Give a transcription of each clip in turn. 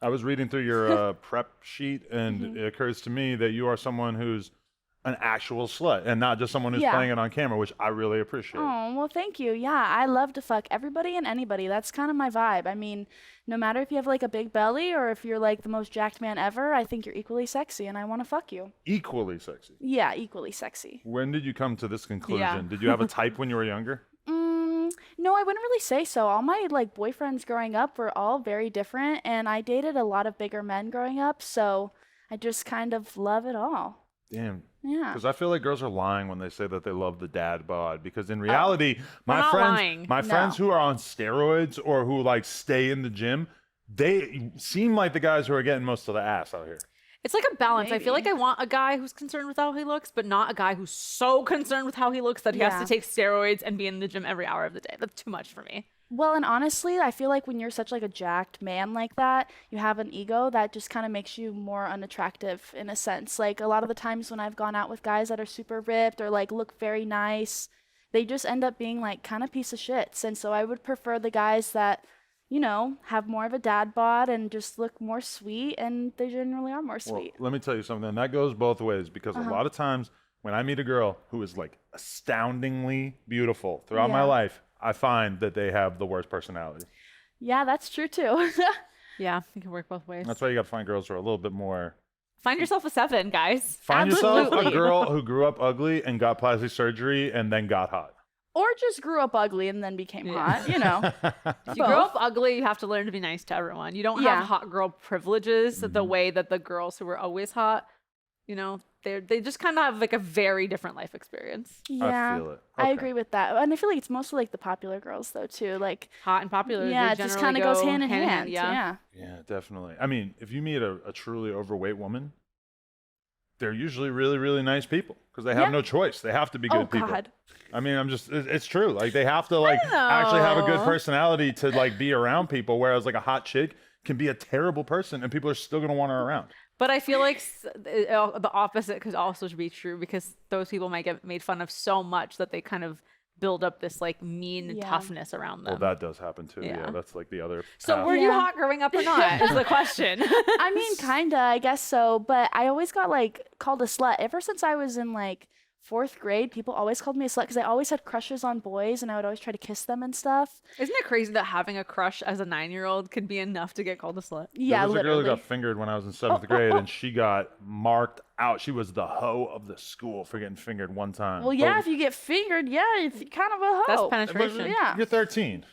I was reading through your prep sheet, and it occurs to me that you are someone who's an actual slut and not just someone who's Yeah. playing it on camera, which I really appreciate. Oh, well, thank you. Yeah, I love to fuck everybody and anybody. That's kind of my vibe. I mean, no matter if you have like a big belly or if you're like the most jacked man ever, I think you're equally sexy and I want to fuck you. Equally sexy. Yeah, equally sexy. When did you come to this Yeah. conclusion? Did you have a type when you were younger? No, I wouldn't really say so. All my like boyfriends growing up were all very different, and I dated a lot of bigger men growing up, so I just kind of love it all. Damn. Yeah. Because I feel like girls are lying when they say that they love the dad bod. Because in Oh, reality, We're my not friends, lying. my friends no. who are on steroids or who like stay in the gym, they seem like the guys who are getting most of the ass out here. It's like a balance. I feel like Maybe. I want a guy who's concerned with how he looks, but not a guy who's so concerned with how he looks that he has Yeah. to take steroids and be in the gym every hour of the day. That's too much for me. Well, and honestly, I feel like when you're such like a jacked man like that, you have an ego that just kind of makes you more unattractive in a sense. Like a lot of the times when I've gone out with guys that are super ripped or like look very nice, they just end up being like kind of piece of shits. And so I would prefer the guys that, have more of a dad bod and just look more sweet, and they generally are more Well, sweet. let me tell you something. That goes both ways because a Uh-huh. lot of times when I meet a girl who is like astoundingly beautiful throughout my Yeah. life, I find that they have the worst personality. Yeah, that's true too. Yeah, it can work both ways. That's why you got to find girls who are a little bit more. Find yourself a 7, guys. Find yourself a Absolutely. girl who grew up ugly and got plastic surgery and then got hot. Or just grew up ugly and then became Yeah. hot. If you grow Both. up ugly, you have to learn to be nice to everyone. You don't Yeah. have hot girl privileges the way that the girls who were always hot, they just kind of have like a very different life experience. Yeah, feel it. I Okay. agree with that. And I feel like it's mostly like the popular girls though too. Like, Hot and popular, yeah, they it just generally kind of goes go hand in hand. Yeah. Yeah. Yeah, definitely. I mean, if you meet a truly overweight woman, they're usually really, really nice people because they have Yeah. no choice. They have to be Oh good people. God. I mean, it's true. Like they have to like actually have a good know. personality to like be around people. Whereas like a hot chick can be a terrible person and people are still gonna want her around. But I feel like the opposite could also be true because those people might get made fun of so much that they kind of build up this like mean Yeah. toughness around them. Well, that does happen too. Yeah, Yeah. that's like the other. So path. were you Yeah. hot growing up or not? Is the question. I mean, kinda, I guess so. But I always got like called a slut ever since I was in like fourth grade. People always called me a slut because I always had crushes on boys and I would always try to kiss them and stuff. Isn't it crazy that having a crush as a 9-year-old could be enough to get called a slut? Yeah, There was a girl who literally. got fingered when I was in seventh grade, and she got marked out. She was the hoe of the school for getting fingered one time. Well, yeah, But if you get fingered, yeah, it's kind of a hoe. That's it was- penetration. Yeah. You're 13.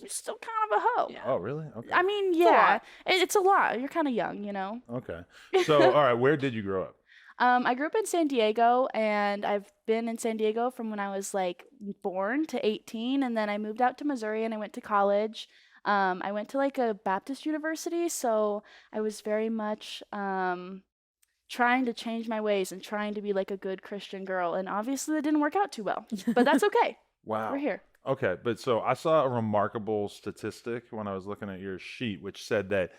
You're still kind of a hoe. Yeah. Oh, really? Okay. I mean, a yeah, lot. it's a lot. You're kind of young. Okay. So, all right, where did you grow up? I grew up in San Diego, and I've been in San Diego from when I was like born to 18, and then I moved out to Missouri and I went to college. I went to like a Baptist university, so I was very much trying to change my ways and trying to be like a good Christian girl, and obviously that didn't work out too well. But that's okay. Wow. We're here. Okay, but so I saw a remarkable statistic when I was looking at your sheet, which said that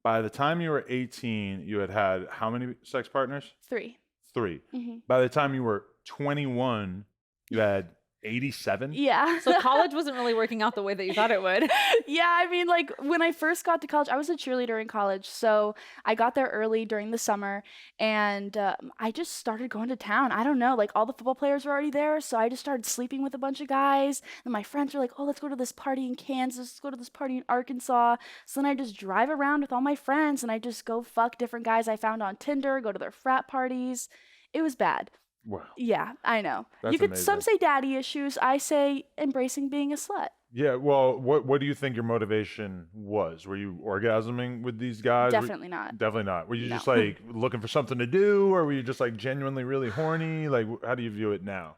by the time you were 18, you had had how many sex partners? 3. 3. Hmm. By the time you were 21, you had 87. Yeah. So college wasn't really working out the way that you thought it would. Yeah, I mean, like when I first got to college, I was a cheerleader in college. So I got there early during the summer and I just started going to town. I don't know, like all the football players were already there. So I just started sleeping with a bunch of guys. And my friends were like, oh, let's go to this party in Kansas. Let's go to this party in Arkansas. So then I just drive around with all my friends and I just go fuck different guys I found on Tinder, go to their frat parties. It was bad. Wow. Yeah, I know. That's You could some amazing. say daddy issues. I say embracing being a slut. Yeah, well, what do you think your motivation was? Were you orgasming with these guys? Definitely not. Definitely not. Were you No. just like looking for something to do, or were you just like genuinely really horny? Like, how do you view it now?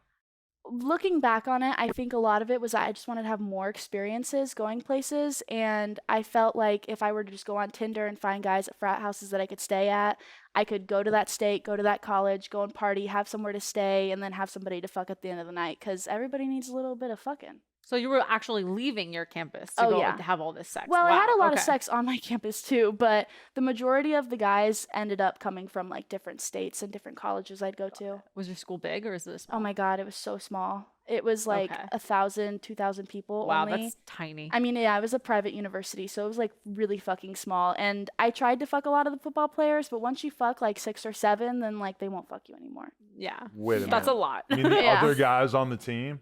Looking back on it, I think a lot of it was I just wanted to have more experiences going places. And I felt like if I were to just go on Tinder and find guys at frat houses that I could stay at, I could go to that state, go to that college, go and party, have somewhere to stay, and then have somebody to fuck at the end of the night. Because everybody needs a little bit of fucking. So you were actually leaving your campus to Oh, go yeah. to have all this sex. Well, I had a Wow, lot of okay. sex on my campus too, but the majority of the guys ended up coming from like different states and different colleges I'd go to. Was your school big or is this? Oh my God, it was so small. It was like Okay. 1,000, 2,000 people Wow, only. that's tiny. I mean, yeah, it was a private university, so it was like really fucking small. And I tried to fuck a lot of the football players, but once you fuck like 6 or 7, then like they won't fuck you anymore. Yeah. Wait a That's a minute. lot. You mean the Yeah. other guys on the team?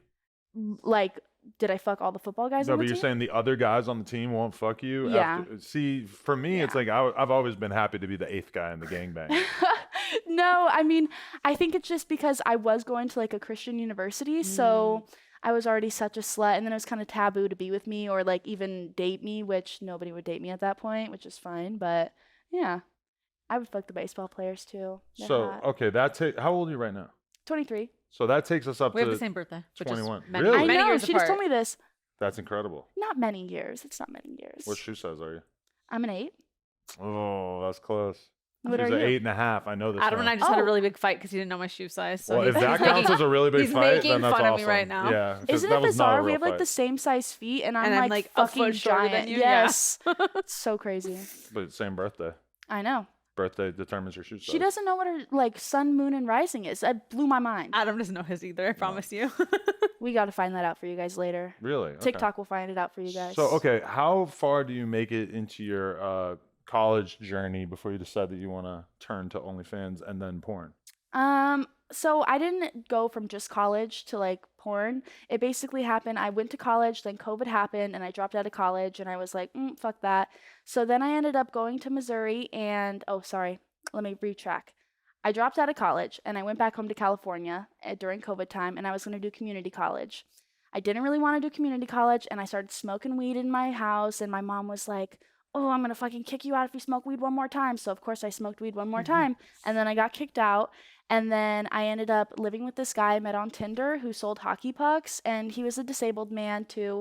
Like, did I fuck all the football guys No, on but the you're team? saying the other guys on the team won't fuck you? Yeah. See, for me, it's Yeah. like I've always been happy to be the 8th guy in the gangbang. No, I mean, I think it's just because I was going to like a Christian university, so I was already such a slut, and then it was kind of taboo to be with me or like even date me, which nobody would date me at that point, which is fine. But yeah, I would fuck the baseball players too. They're So, hot. okay, how old are you right now? 23. So that takes us up We have to the same birthday. Which 21. Is many, Really? I many know, years she just told apart. me this. That's incredible. Not many years. It's not many years. What shoe size are you? I'm an 8. Oh, that's close. What She's are an you? 8.5. I know this. Adam and now. I just had a Oh. really big fight because he didn't know my shoe size. So Well, he's, if that he's counts making, as a really big he's fight, making then that's fun awesome. of me right now. Yeah, 'cause Isn't that it was not a bizarre? We real have like fight. the same size feet, and I'm And I'm, like like, a fucking foot shorter than giant. you, yeah. Yes. It's so crazy. But same birthday. I know. Birthday determines your shoe size. She doesn't know what her like sun, moon, and rising is. That blew my mind. Adam doesn't know his either. I promise you. We got to find that out for you guys later. Really? Okay. TikTok will find it out for you guys. So, okay, how far do you make it into your college journey before you decide that you want to turn to OnlyFans and then porn? So I didn't go from just college to like porn. It basically happened. I went to college, then COVID happened, and I dropped out of college, and I was like, fuck that. So then I ended up going to Missouri, and oh, sorry, let me retrack. I dropped out of college, and I went back home to California during COVID time, and I was going to do community college. I didn't really want to do community college, and I started smoking weed in my house, and my mom was like, oh, I'm going to fucking kick you out if you smoke weed one more time. So, of course, I smoked weed one more time, and then I got kicked out. And then I ended up living with this guy I met on Tinder who sold hockey pucks, and he was a disabled man too.